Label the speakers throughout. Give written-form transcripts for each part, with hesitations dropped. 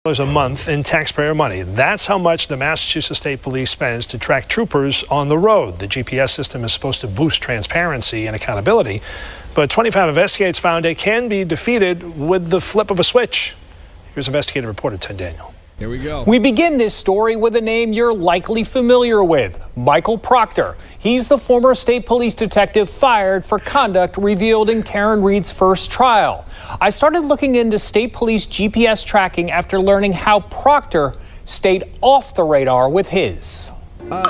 Speaker 1: a month in taxpayer money. That's how much the Massachusetts State Police spends to track troopers on the road. The GPS system is supposed to boost transparency and accountability, but 25 Investigates found it can be defeated with the flip of a switch. Here's investigative reporter Ted Daniel.
Speaker 2: Here we go.
Speaker 3: We begin this story with a name you're likely familiar with, Michael Proctor. He's the former state police detective fired for conduct revealed in Karen Reed's first trial. I started looking into state police GPS tracking after learning how Proctor stayed off the radar with his.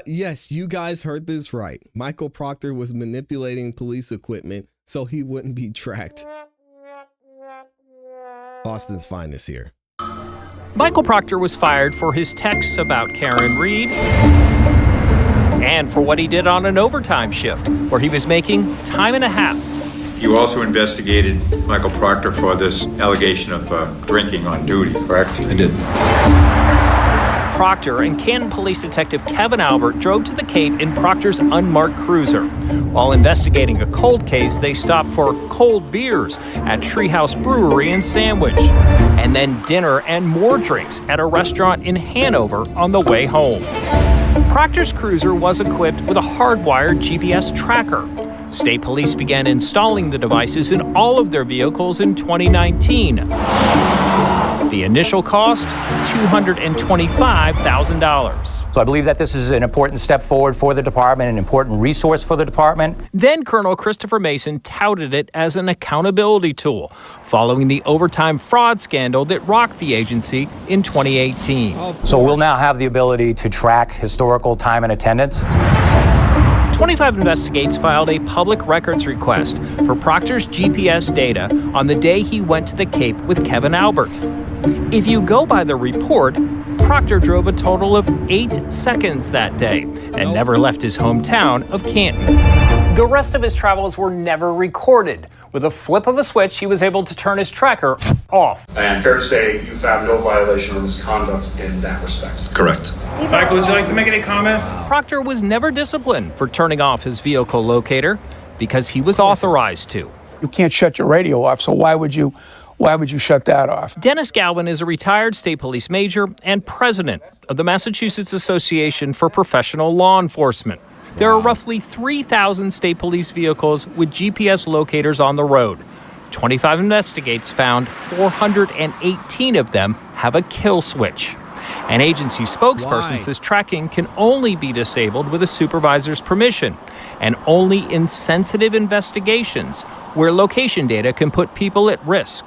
Speaker 2: Yes, you guys heard this right. Michael Proctor was manipulating police equipment so he wouldn't be tracked. Boston's finest here.
Speaker 3: Michael Proctor was fired for his texts about Karen Reed and for what he did on an overtime shift where he was making time and a half.
Speaker 4: You also investigated Michael Proctor for this allegation of drinking on duty, correct?
Speaker 2: I did.
Speaker 3: Proctor and Canton Police Detective Kevin Albert drove to the Cape in Proctor's unmarked cruiser. While investigating a cold case, they stopped for cold beers at Treehouse Brewery in Sandwich, and then dinner and more drinks at a restaurant in Hanover on the way home. Proctor's cruiser was equipped with a hardwired GPS tracker. State police began installing the devices in all of their vehicles in 2019. The initial cost, $225,000.
Speaker 5: So I believe that this is an important step forward for the department, an important resource for the department.
Speaker 3: Then Colonel Christopher Mason touted it as an accountability tool, following the overtime fraud scandal that rocked the agency in 2018.
Speaker 5: So we'll now have the ability to track historical time and attendance.
Speaker 3: 25 Investigates filed a public records request for Proctor's GPS data on the day he went to the Cape with Kevin Albert. If you go by the report, Proctor drove a total of 8 seconds that day and never left his hometown of Canton. The rest of his travels were never recorded. With a flip of a switch, he was able to turn his tracker off.
Speaker 6: And fair to say you found no violation or misconduct in that respect?
Speaker 4: Correct.
Speaker 7: Michael, would you like to make any comment?
Speaker 3: Proctor was never disciplined for turning off his vehicle locator because he was authorized to.
Speaker 8: You can't shut your radio off, so why would you shut that off?
Speaker 3: Dennis Galvin is a retired state police major and president of the Massachusetts Association for Professional Law Enforcement. There are roughly 3,000 state police vehicles with GPS locators on the road. 25 Investigates found 418 of them have a kill switch. An agency spokesperson says tracking can only be disabled with a supervisor's permission, and only in sensitive investigations where location data can put people at risk.